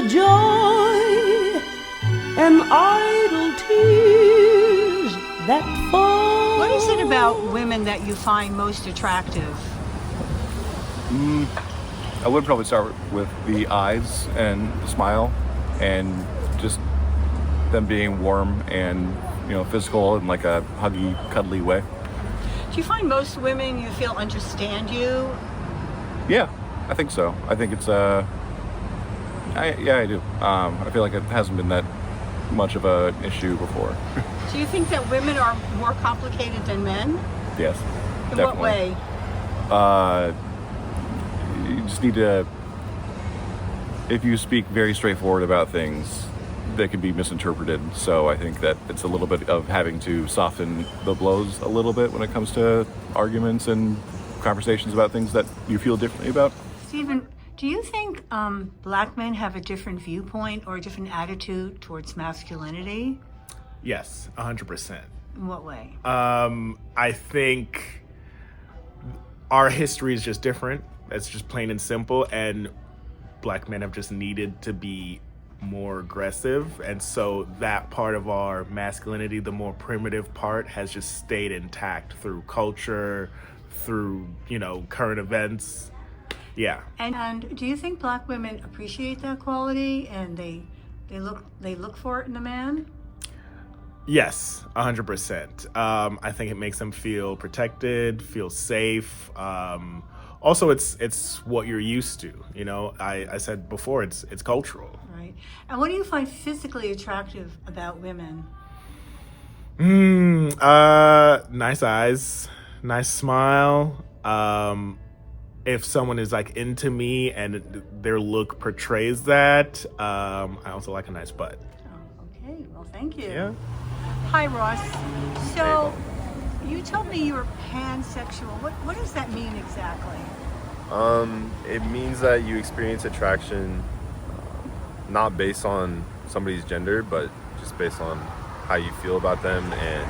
joy and idle tears that fall. What is it about women that you find most attractive? I would probably start with the eyes and the smile and just them being warm and, physical in like a huggy, cuddly way. Do you find most women you feel understand you? Yeah, I think so. I think it's, I do. I feel like it hasn't been that much of an issue before. Do you think that women are more complicated than men? Yes, In definitely. what way? You just need to, if you speak very straightforward about things, they can be misinterpreted. So I think that it's a little bit of having to soften the blows a little bit when it comes to arguments and conversations about things that you feel differently about. Stephen, do you think black men have a different viewpoint or a different attitude towards masculinity? Yes, 100%. In what way? I think our history is just different. That's just plain and simple. And black men have just needed to be more aggressive. And so that part of our masculinity, the more primitive part, has just stayed intact through culture, through, current events. Yeah. And do you think black women appreciate that quality and they look for it in a man? Yes, 100%. I think it makes them feel protected, feel safe. Also, it's what you're used to. I said before, it's cultural. Right. And what do you find physically attractive about women? Nice eyes, nice smile. If someone is like into me and their look portrays that, I also like a nice butt. Oh, okay. Well, thank you. Yeah. Hi, Ross. So, you told me you were pansexual. What does that mean exactly? It means that you experience attraction not based on somebody's gender, but just based on how you feel about them. And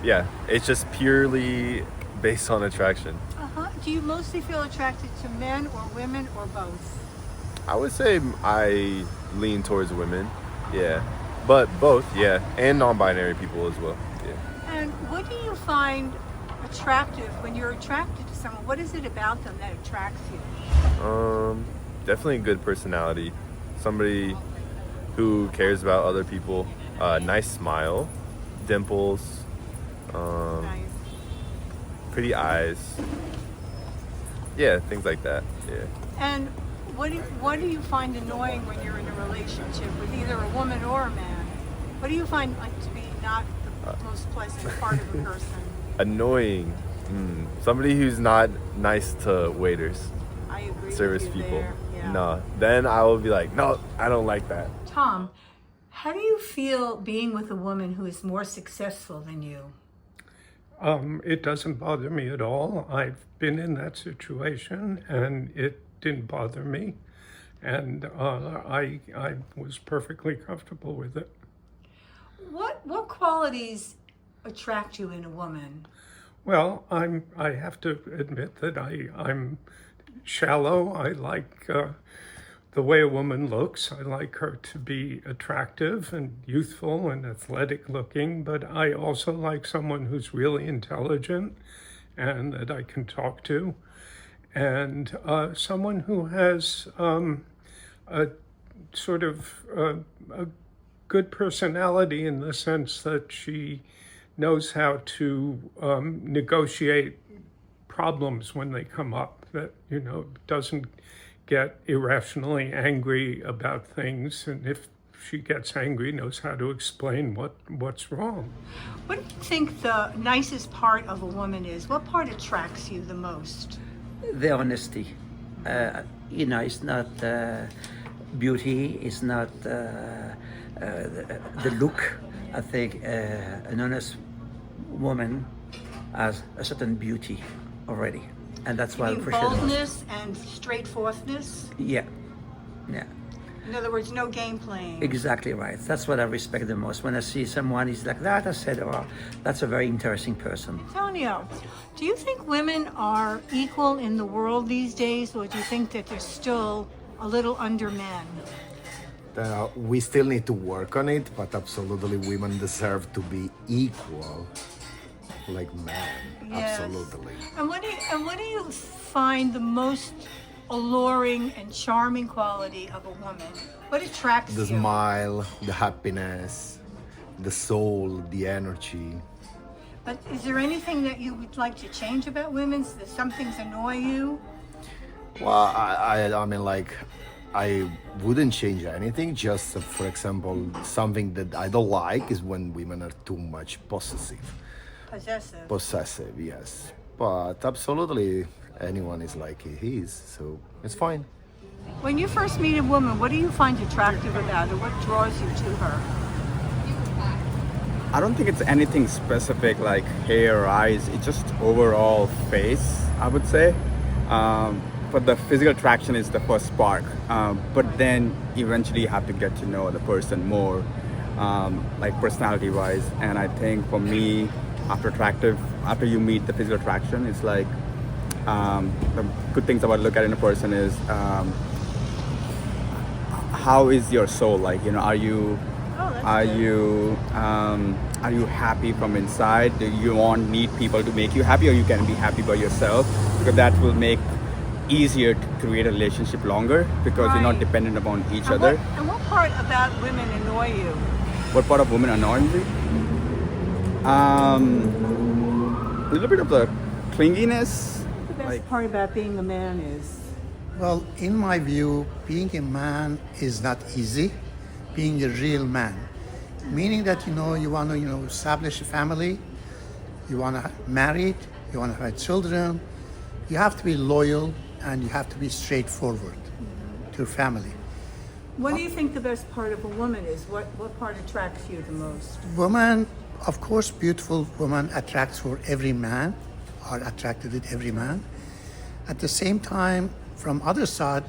yeah, it's just purely based on attraction. Do you mostly feel attracted to men or women or both? I would say I lean towards women, yeah. But both, yeah. And non-binary people as well, yeah. And what do you find attractive when you're attracted to someone? What is it about them that attracts you? Definitely a good personality. Somebody who cares about other people. Nice smile, dimples, Nice. pretty eyes. Yeah, things like that, yeah. And what do you find annoying when you're in a relationship with either a woman or a man? What do you find to be not the most pleasant part of a person? Annoying. Somebody who's not nice to waiters, I agree service with you people. there. Yeah. No, then I will be like, no, I don't like that. Tom, how do you feel being with a woman who is more successful than you? It doesn't bother me at all. I've been in that situation and it didn't bother me. And I was perfectly comfortable with it. What qualities attract you in a woman? Well, I have to admit that I'm shallow. I like the way a woman looks. I like her to be attractive and youthful and athletic looking, but I also like someone who's really intelligent and that I can talk to, and someone who has a sort of a good personality in the sense that she knows how to negotiate problems when they come up, that, doesn't get irrationally angry about things, and if she gets angry, knows how to explain what's wrong. What do you think the nicest part of a woman is? What part attracts you the most? The honesty. It's not beauty, it's not the look. I think an honest woman has a certain beauty already. And that's why I appreciate it. Boldness and straightforwardness? Yeah. In other words, no game playing. Exactly right. That's what I respect the most. When I see someone is like that, I said, oh, that's a very interesting person. Antonio, do you think women are equal in the world these days, or do you think that there's still a little under men? We still need to work on it, but absolutely women deserve to be equal like men. Yes. Absolutely. And what do you find the most alluring and charming quality of a woman? What attracts The you? smile, the happiness, the soul, the energy. But is there anything that you would like to change about women? Does some things annoy you? Well, I mean, like, I wouldn't change anything. Just, for example, something that I don't like is when women are too much possessive. Possessive. Possessive, yes. But absolutely, anyone is like he is, so it's fine. When you first meet a woman, what do you find attractive about her? What draws you to her? I don't think it's anything specific like hair or eyes. It's just overall face, I would say. But the physical attraction is the first spark. But then eventually you have to get to know the person more, like personality-wise. And I think for me, after you meet the physical attraction, it's like the good things about look at in a person is how is your soul like? You know, are you happy from inside? Do you need people to make you happy, or you can be happy by yourself? Because that will make easier to create a relationship longer because you're not Right. dependent upon each And other. what part about women annoy you? What part of women annoy me? A little bit of the clinginess. The best part about being a man is Well, in my view, being a man is not easy. Being a real man, meaning that you want to establish a family, you want to marry, you want to have children. You have to be loyal and you have to be straightforward to your family. What do you think the best part of a woman is? What part attracts you the most? Woman, of course, beautiful woman attracts for every man, or attracted with every man. At the same time, from other side,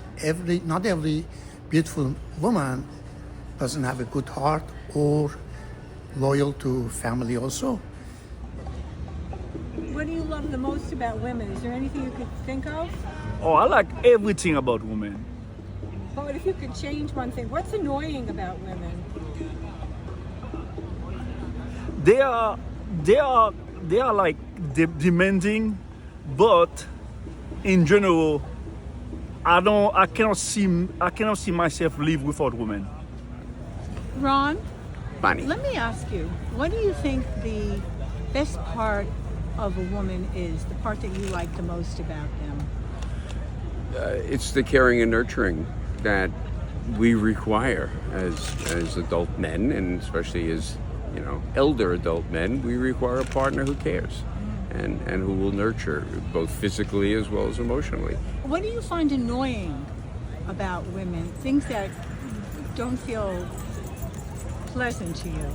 not every beautiful woman doesn't have a good heart or loyal to family also. What do you love the most about women? Is there anything you could think of? Oh, I like everything about women. But if you could change one thing, what's annoying about women? They are like demanding, but in general, I cannot see myself live without women. Ron, Funny. let me ask you, what do you think the best part of a woman is, the part that you like the most about them? It's the caring and nurturing that we require as adult men, and especially as elder adult men. We require a partner who cares and who will nurture both physically as well as emotionally. What do you find annoying about women? Things that don't feel pleasant to you?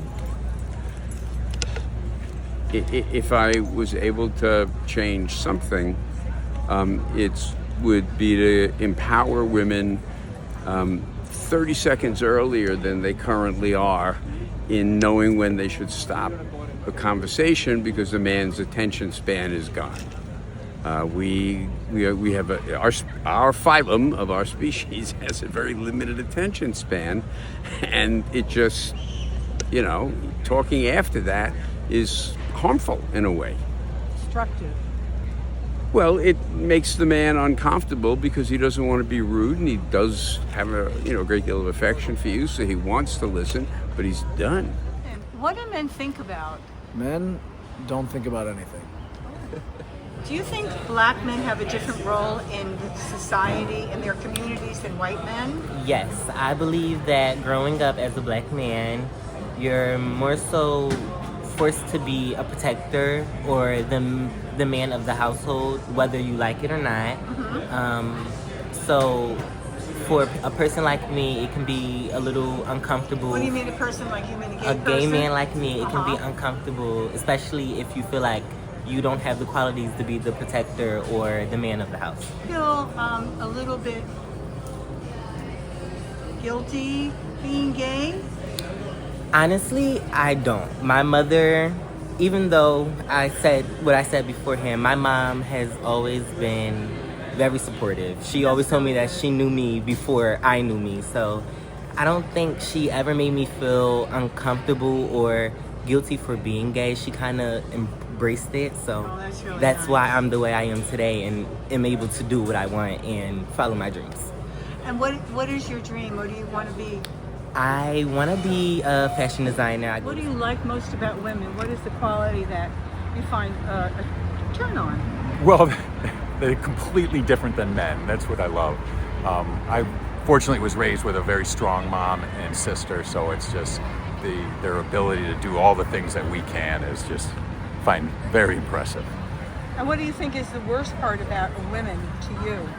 If I was able to change something, it would be to empower women 30 seconds earlier than they currently are in knowing when they should stop a conversation because the man's attention span is gone. We have our phylum of our species has a very limited attention span, and it just talking after that is harmful in a way. Destructive. Well, it makes the man uncomfortable because he doesn't want to be rude, and he does have a great deal of affection for you, so he wants to listen, but he's done. And what do men think about? Men don't think about anything. Do you think black men have a different role in society, in their communities, than white men? Yes, I believe that growing up as a black man, you're more so forced to be a protector or the man of the household, whether you like it or not. So for a person like me, it can be a little uncomfortable. What do you mean, a person like you mean a gay person? A gay man like me, it can be uncomfortable, especially if you feel like you don't have the qualities to be the protector or the man of the house. Feel a little bit guilty being gay? Honestly, I don't. My mother, even though I said what I said beforehand, my mom has always been very supportive. She always told me that she knew me before I knew me. So I don't think she ever made me feel uncomfortable or guilty for being gay. She kind of embraced it. So that's really that's nice. why I'm the way I am today and am able to do what I want and follow my dreams. And what is your dream? What do you want to be? I want to be a fashion designer. What do you like most about women? What is the quality that you find a turn on? Well, they're completely different than men. That's what I love. I fortunately was raised with a very strong mom and sister, so it's just their ability to do all the things that we can is just find very impressive. And what do you think is the worst part about women to you?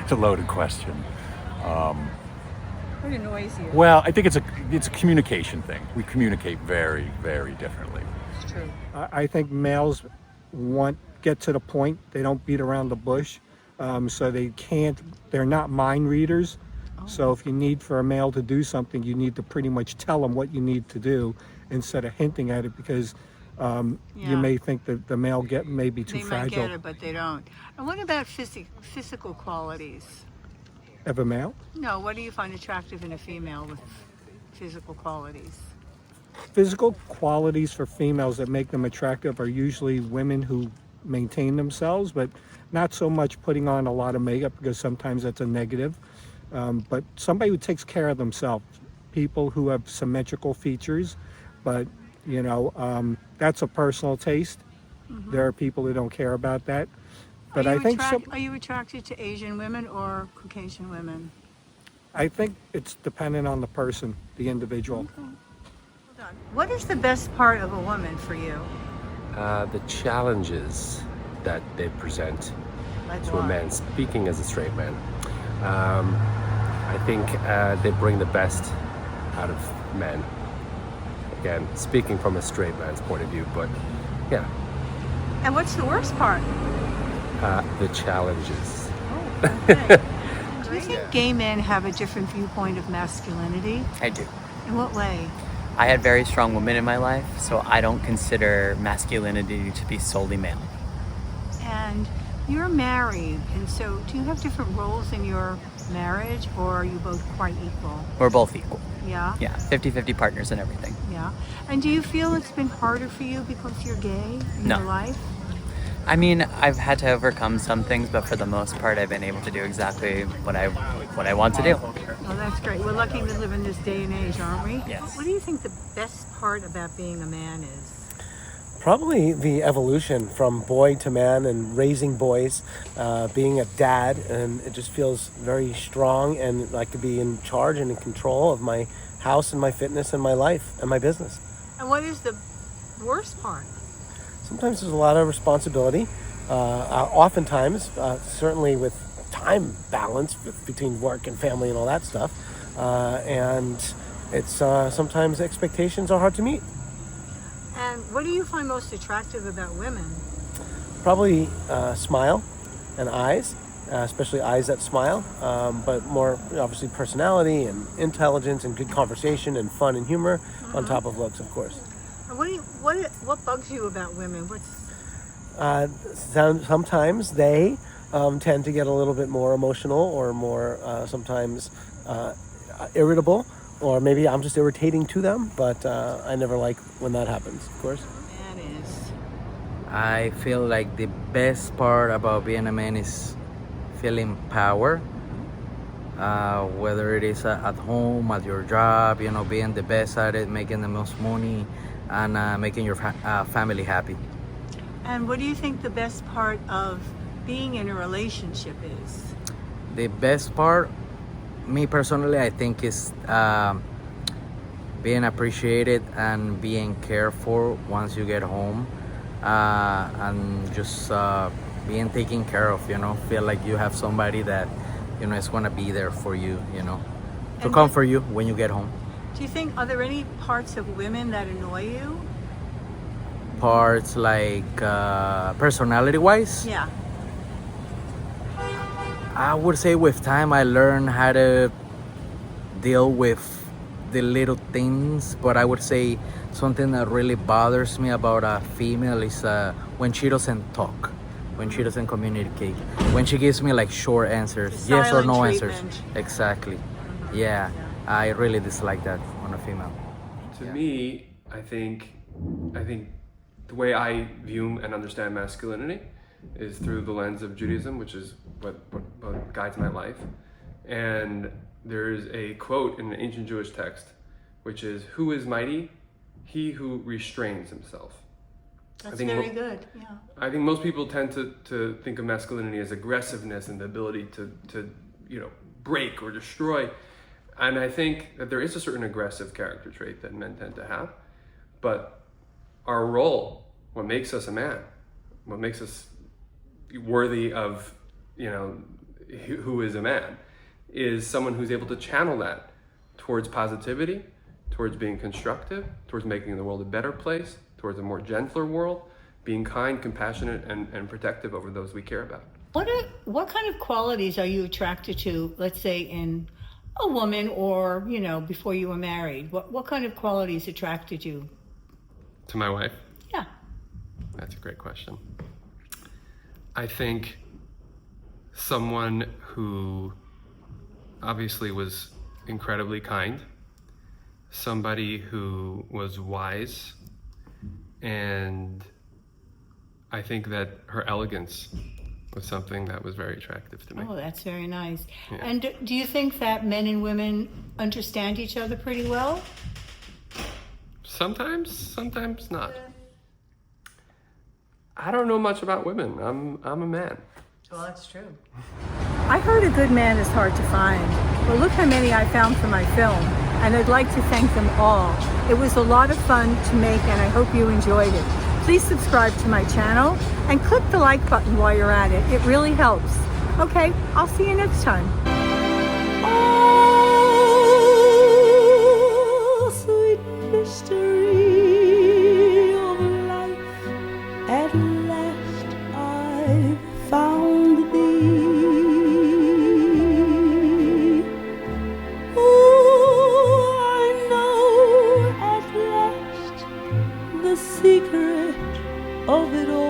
It's a loaded question. What annoys you? Well, I think it's a communication thing. We communicate very, very differently. It's true. I think males get to the point. They don't beat around the bush, so they're not mind readers. So if you need for a male to do something, you need to pretty much tell them what you need to do instead of hinting at it, because you may think that the male may be too fragile. They might get it, but they don't. And what about physical qualities? Of a male? No, what do you find attractive in a female with physical qualities? Physical qualities for females that make them attractive are usually women who maintain themselves, but not so much putting on a lot of makeup, because sometimes that's a negative. But somebody who takes care of themselves, people who have symmetrical features, but that's a personal taste. Mm-hmm. There are people who don't care about that. But I think are you attracted to Asian women or Caucasian women? I think it's dependent on the person, the individual. Okay. Hold on. What is the best part of a woman for you? The challenges that they present Like to what? a man, speaking as a straight man. I think they bring the best out of men. Again, speaking from a straight man's point of view, but yeah, And what's the worst part? the challenges. Okay. Do you think gay men have a different viewpoint of masculinity? I do. In what way? I had very strong women in my life, so I don't consider masculinity to be solely male. And you're married, and so do you have different roles in your marriage, or are you both quite equal? We're both equal. Yeah? Yeah, 50-50 partners and everything. Yeah. And do you feel it's been harder for you because you're gay in No. your life? I mean, I've had to overcome some things, but for the most part, I've been able to do exactly what I want to do. Oh, that's great. We're lucky to live in this day and age, aren't we? Yes. What do you think the best part about being a man is? Probably the evolution from boy to man and raising boys, being a dad, and it just feels very strong and like to be in charge and in control of my house and my fitness and my life and my business. And what is the worst part? Sometimes there's a lot of responsibility. Oftentimes, certainly with time balance between work and family and all that stuff, and it's sometimes expectations are hard to meet. And what do you find most attractive about women? Probably smile and eyes, especially eyes that smile, but more obviously personality and intelligence and good conversation and fun and humor on top of looks, of course. And what bugs you about women? Sometimes they tend to get a little bit more emotional or more sometimes irritable, or maybe I'm just irritating to them, but I never like when that happens, of course. I feel like the best part about being a man is feeling power, whether it is at home, at your job, being the best at it, making the most money, and making your family happy. And what do you think the best part of being in a relationship is? The best part, me personally, I think is being appreciated and being cared for once you get home, and just being taken care of, feel like you have somebody that, is going to be there for you, to And comfort you when you get home. Do you think, are there any parts of women that annoy you? Parts like personality-wise, Yeah. I would say with time I learned how to deal with the little things, but I would say something that really bothers me about a female is when she doesn't talk. when she doesn't communicate, when she gives me like short answers, The yes or no silent answers. treatment. Exactly. Yeah, I really dislike that on a female. To me, I think the way I view and understand masculinity is through the lens of Judaism, which is what guides my life. And there is a quote in an ancient Jewish text, which is, "Who is mighty? He who restrains himself." That's I think very good. Yeah. I think most people tend to think of masculinity as aggressiveness and the ability to break or destroy. And I think that there is a certain aggressive character trait that men tend to have. But our role, what makes us a man, what makes us worthy of, who is a man, is someone who's able to channel that towards positivity, towards being constructive, towards making the world a better place, towards a more gentler world, being kind, compassionate, and protective over those we care about. What kind of qualities are you attracted to, let's say, in a woman or, before you were married? What kind of qualities attracted you? To my wife? Yeah. That's a great question. I think someone who obviously was incredibly kind, somebody who was wise, and I think that her elegance was something that was very attractive to me. Oh, that's very nice. Yeah. And do you think that men and women understand each other pretty well? Sometimes not. I don't know much about women. I'm a man. Well, that's true. I heard a good man is hard to find. Well, look how many I found for my film, and I'd like to thank them all. It was a lot of fun to make, and I hope you enjoyed it. Please subscribe to my channel and click the like button while you're at it. It really helps. Okay, I'll see you next time. Oh, sweet mystery of life, at last I found thee. Oh, I know at last the secret of it all.